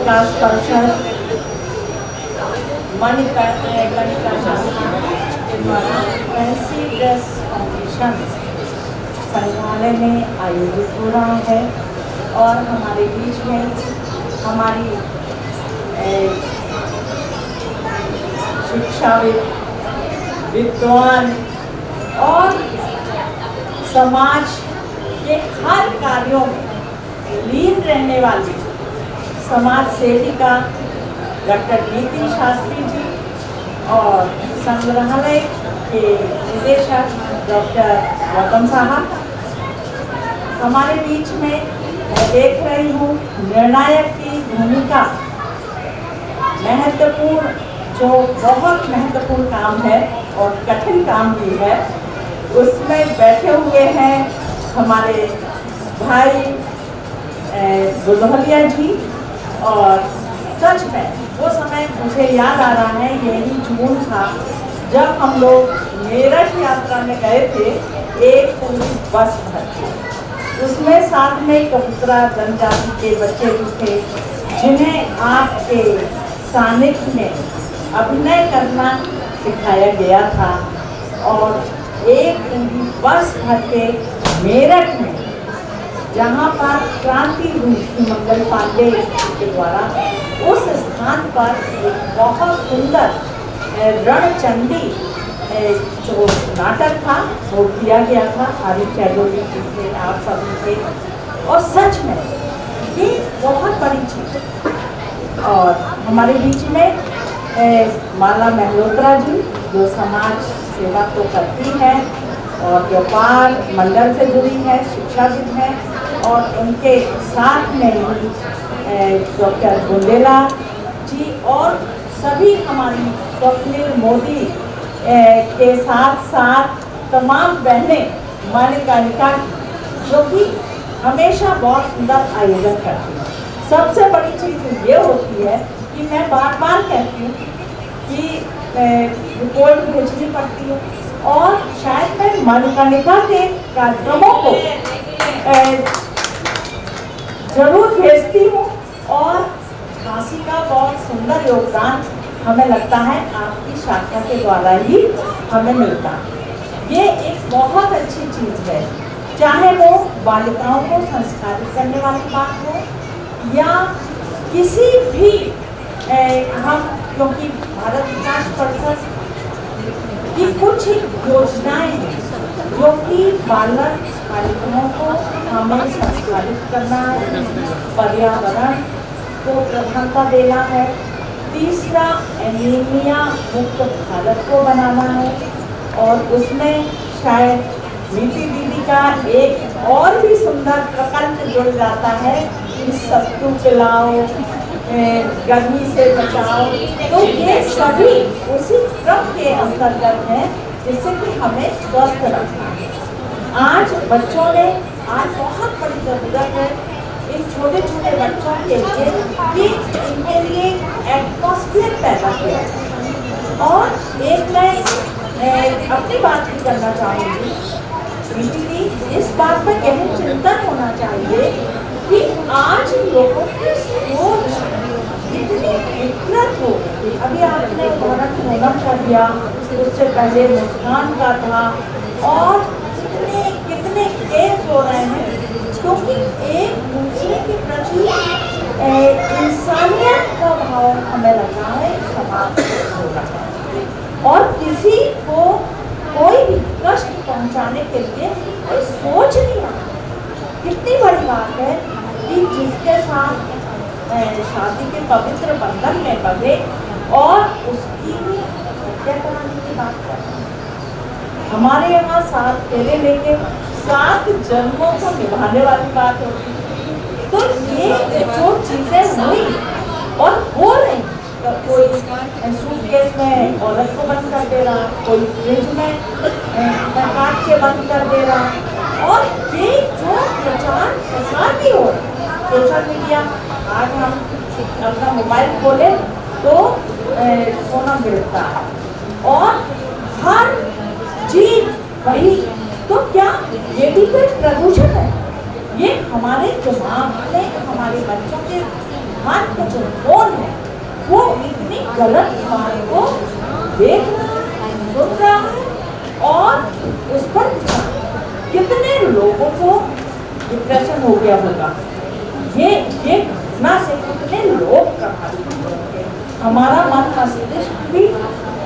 विकास परिषद मणिका के द्वारा फैंसी ड्रेस कॉम्पिटिशन संग्रहालय में आयोजित हो रहा है और हमारे बीच में हमारी शिक्षाविद, विद्वान और समाज के हर कार्यों में लीन रहने वाली समाज सेविका डॉक्टर नीति शास्त्री जी और संग्रहालय के निदेशक डॉक्टर गौतम साहब हमारे बीच में मैं देख रही हूँ निर्णायक की भूमिका महत्वपूर्ण, जो बहुत महत्वपूर्ण काम है और कठिन काम भी है, उसमें बैठे हुए हैं हमारे भाई बुधौलिया जी। और सच में वो समय मुझे याद आ रहा है, यही जून था जब हम लोग मेरठ यात्रा में गए थे, एक पूरी बस भर के, उसमें साथ में कबूतरा जनजाति के बच्चे भी थे जिन्हें आपके सानिध्य में अभिनय करना सिखाया गया था। और एक पूरी बस भर के मेरठ में, जहाँ पर क्रांति हुई थी मंगल पांडे के द्वारा, उस स्थान पर एक बहुत सुंदर रणचंडी जो नाटक था वो किया गया था आदि चैडोली जी से, आप सभी से। और सच में ये बहुत बड़ी चीज़। और हमारे बीच में माला मल्होत्रा जी जो समाज सेवा तो करती हैं और व्यापार मंडल से जुड़ी है, शिक्षाविद हैं, और उनके साथ में ही डॉक्टर बुंदेला जी और सभी हमारी स्वप्निल मोदी के साथ साथ तमाम बहनें मालिका जो कि हमेशा बहुत सुंदर आयोजन करती हैं। सबसे बड़ी चीज़ ये होती है कि मैं बार बार कहती हूँ कि रिपोर्ट भेजनी पड़ती है और शायद मैं मालिका के कार्यक्रमों को जरूर भेजती हूँ। और झांसी का बहुत सुंदर योगदान हमें लगता है आपकी शाखा के द्वारा ही हमें मिलता है। ये एक बहुत अच्छी चीज़ है, चाहे वो बालिकाओं को संस्कारित करने वाली बात हो या किसी भी हम, क्योंकि भारत विकास परिषद की कुछ योजनाएं हैं जो कि बालक बालिकाओं को हमें संस्कारित करना है, पर्यावरण को प्रधानता देना है, तीसरा एनीमिया मुक्त भारत को बनाना है, और उसमें शायद नीति दीदी का एक और भी सुंदर प्रकल्प जुड़ जाता है कि सत्तू पिलाओ, गर्मी से बचाओ। तो ये सभी उसी क्रम के अंतर्गत हैं जिससे कि हमें स्वस्थ रखना है। आज बच्चों ने आज बहुत बड़ी ज़रूरत है इन छोटे छोटे बच्चों के लिए कि इनके लिए एटमॉस्फेयर पैदा किया जाए। और एक मैं अपनी बात भी करना चाहूँगी कि इस बात पर गहन चिंतन होना चाहिए कि आज लोगों की सोच इतनी विकृत हो गई। अभी आपने उदाहरण पूनम का दिया, उससे पहले मुस्कान का था, और कितने केस हो रहे हैं क्योंकि एक दूसरे के प्रति इंसानियत का भाव हमें लगा है समाज हो रहा है, और किसी को कोई भी कष्ट पहुंचाने के लिए कोई सोच नहीं आता। कितनी बड़ी बात है कि जिसके साथ शादी के पवित्र बंधन में बंधे और उसकी भी हत्या कराने की बात करते हैं। हमारे यहाँ 7 फेरे लेके 7 जन्मों को निभाने वाली बात होती है। तो ये जो चीज़ें हुई और हो रही, तो कोई सूटकेस में औरत को बंद कर दे रहा, कोई फ्रिज में काट के बंद कर दे रहा, और ये जो प्रचार प्रसार भी हो रहा है सोशल मीडिया। आज हम अपना मोबाइल खोले तो सोना मिलता है और हर चीज वही, तो क्या ये भी कोई प्रदूषण है? ये हमारे दिमाग में, हमारे बच्चों के सिद्धांत का जो फोन है वो इतनी गलत बात को देख रहा है, सुन रहा है और उस पर कितने लोगों को डिप्रेशन हो गया होगा। ये घटना से कितने लोग प्रभावित होंगे। हमारा मन मस्तिष्क भी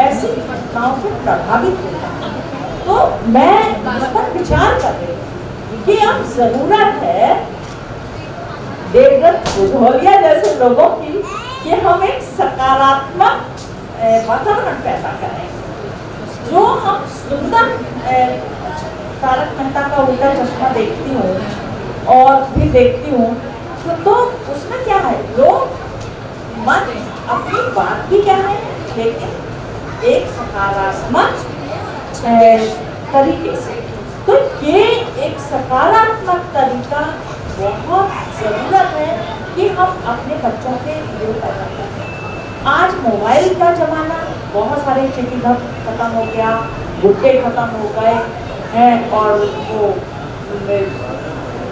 ऐसी घटनाओं से प्रभावित होता है। तो मैं इस पर विचार कर रही हूँ कि अब जरूरत है देवव्रत बुधौलिया जैसे लोगों की कि हम एक सकारात्मक वातावरण पैदा करें। जो हम सुंदर तारक मेहता का उल्टा चश्मा देखती हूँ और भी देखती हूँ तो उसमें क्या है, लोग मन अपनी बात भी कह रहे हैं लेकिन एक सकारात्मक तरीके से। तो ये एक सकारात्मक तरीका बहुत जरूरत है कि हम अपने बच्चों के लिए पैदा करें। आज मोबाइल का जमाना, बहुत सारे चिट्ठी खत्म हो गया, गुट्टे खत्म हो गए हैं और वो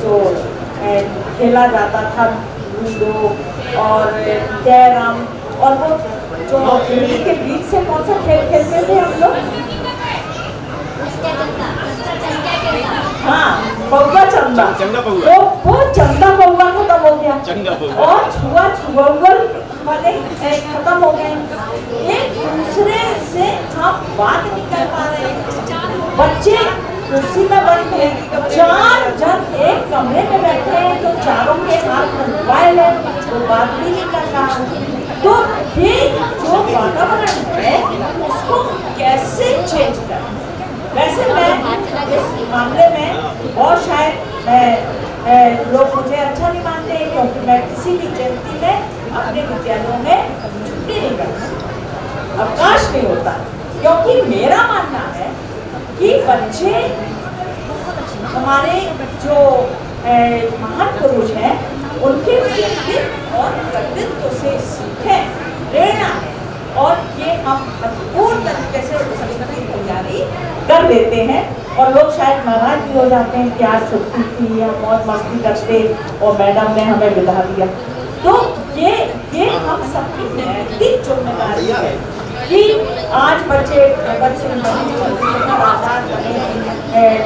जो खेला जाता था लूडो और कैरम और वो जो दिल्ली के बीच से कौन सा खेल खेलते थे हम लोग, हाँ पौवा चंदा, तो वो चंदा पौवा खत्म हो गया और छुआ छुआवल वाले खत्म हो गए। एक दूसरे से हम बात नहीं कर पा रहे। बच्चे कुर्सी में बैठे हैं, 4 जन एक कमरे में बैठे हैं तो चारों के हाथ में मोबाइल है तो बात भी नहीं कर रहा। तो ये जो वातावरण है उसको कैसे चेंज करें। वैसे मैं इस मामले में और शायद लोग मुझे अच्छा नहीं मानते क्योंकि मैं किसी भी जयंती में अपने विद्यालयों में छुट्टी नहीं करती, अवकाश नहीं होता, क्योंकि मेरा मानना है कि बच्चे हमारे जो महान पुरुष हैं उनके व्यक्तित्व और कर्तृत्व से सीखें, प्रेरणा है और ये हम पूर्ण तरीके से उसकी तैयारी कर देते हैं और लोग शायद नाराज भी हो जाते हैं कि आज छुट्टी थी या मौज मस्ती करते और मैडम ने हमें बिता दिया। तो ये हम सबकी नैतिक जिम्मेदारी है कि आज बच्चे आजाद बने,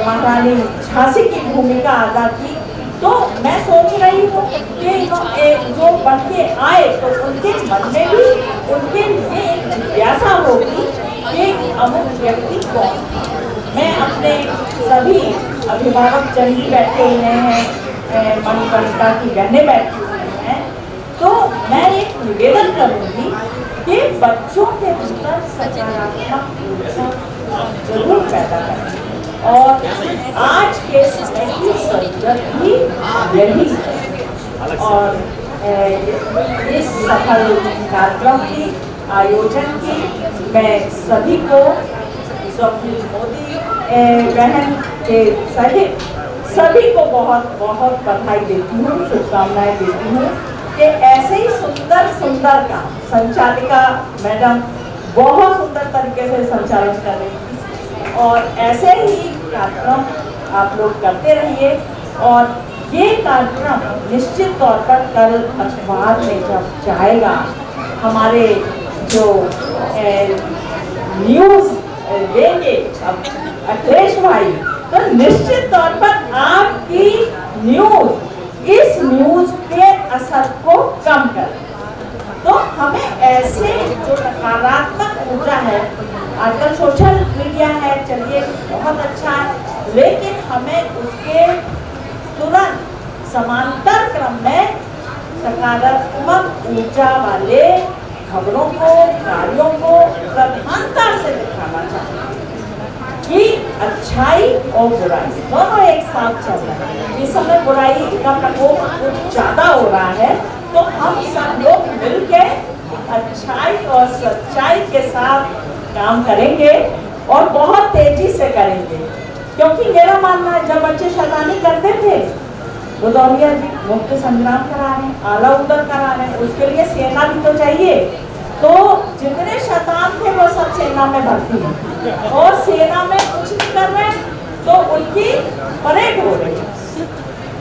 महारानी झांसी की भूमिका अदा की। तो मैं सोच रही हूँ कि जो बन के आए तो उनके मन में भी उनके लिए एक जिज्ञासा होगी कि अमुक व्यक्ति कौन। मैं अपने सभी अभिभावक जन भी बैठे हुए हैं, मणिकर्णिका की बहनें बैठी हुई हैं, तो मैं एक निवेदन करूँगी कि बच्चों के भीतर सकारात्मक ऊर्जा जरूर पैदा करें और आज के समय की जरूरत भी यही है। और इस सफल कार्यक्रम की आयोजन की मैं सभी को स्वप्निल मोदी बहन के सहित सभी को बहुत बहुत बधाई देती हूँ, शुभकामनाएं देती हूँ कि ऐसे ही सुंदर सुंदर काम संचालिका मैडम बहुत सुंदर तरीके से संचालन कर रही थी और ऐसे ही कार्यक्रम आप लोग करते रहिए। और ये कार्यक्रम निश्चित तौर पर कल अखबार में जब जाएगा, हमारे जो न्यूज़ देंगे अखिलेश भाई, तो निश्चित तौर पर आपकी न्यूज़ इस न्यूज़ के असर को कम कर। तो हमें ऐसे जो नकारात्मक ऊर्जा है, आजकल सोशल मीडिया है, चलिए बहुत अच्छा है, लेकिन हमें उसके तुरंत समांतर क्रम में सकारात्मक ऊर्जा वाले खबरों को, कार्यों को प्रधानता से दिखाना चाहिए कि अच्छाई और बुराई दोनों एक साथ चल रहे हैं। इस समय बुराई का प्रकोप कुछ ज्यादा हो रहा है, तो हम सब लोग मिलकर अच्छाई और सच्चाई के साथ काम करेंगे और बहुत तेजी से करेंगे। क्योंकि मेरा मानना है जब बच्चे शैतानी करते थे, बुधौलिया जी मुक्त संग्राम करा रहे हैं, आला उदर करा रहे हैं, उसके लिए सेना भी तो चाहिए। तो जितने शैतान थे वो सब सेना में भर्ती हैं और सेना में कुछ नहीं कर रहे तो उनकी परेड हो रही है।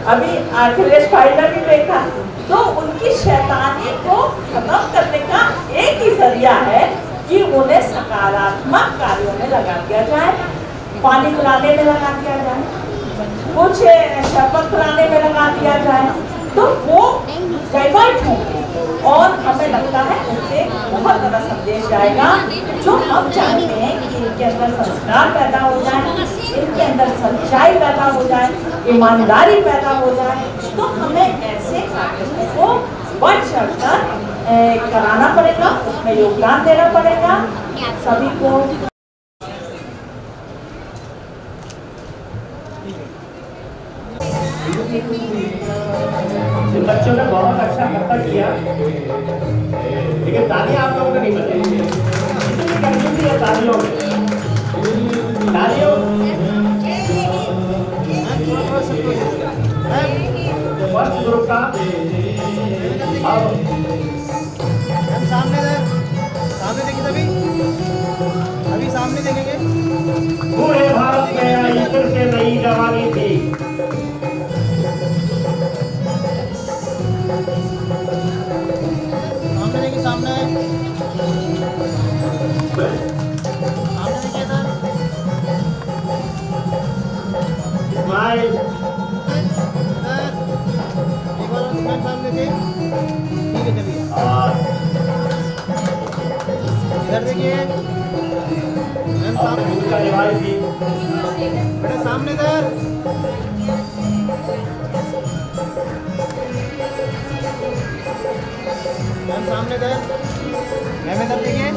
अभी अखिलेश भाई ने भी देखा। तो उनकी शैतानी को खत्म करने का एक ही जरिया है कि उन्हें सकारात्मक कार्यों में लगा दिया जाए, पानी पिलाने में लगा दिया जाए, कुछ शरबत पिलाने में लगा दिया जाए, तो वो डाइवर्ट होंगे और हमें लगता है उससे बहुत बड़ा संदेश जाएगा जो हम चाहते हैं कि इनके अंदर संस्कार पैदा हो जाए, इनके अंदर सच्चाई पैदा हो जाए, ईमानदारी पैदा हो जाए। तो हमें ऐसे कार्यक्रमों को बढ़ चढ़कर कराना पड़ेगा, उसमें योगदान देना पड़ेगा सभी को। बच्चों ने बहुत अच्छा कर्तव्य किया, लेकिन तालियां आप लोगों को नहीं बजाई। कितनी कंजूसी है तालियों में, तालियों फर्स्ट ग्रुप का। अब सामने देखिए, अभी सामने देखेंगे। पूरे भारत में आई फिर से नई जवानी थी। सामने देखिए, सामने देखिए सर। स्माइल। एक बार सामने देखिए, ठीक है चलिए। इधर देखिए मैम, सामने का रिवाइज भी बेटा, सामने इधर। मैम सामने इधर, मैम इधर देखिए।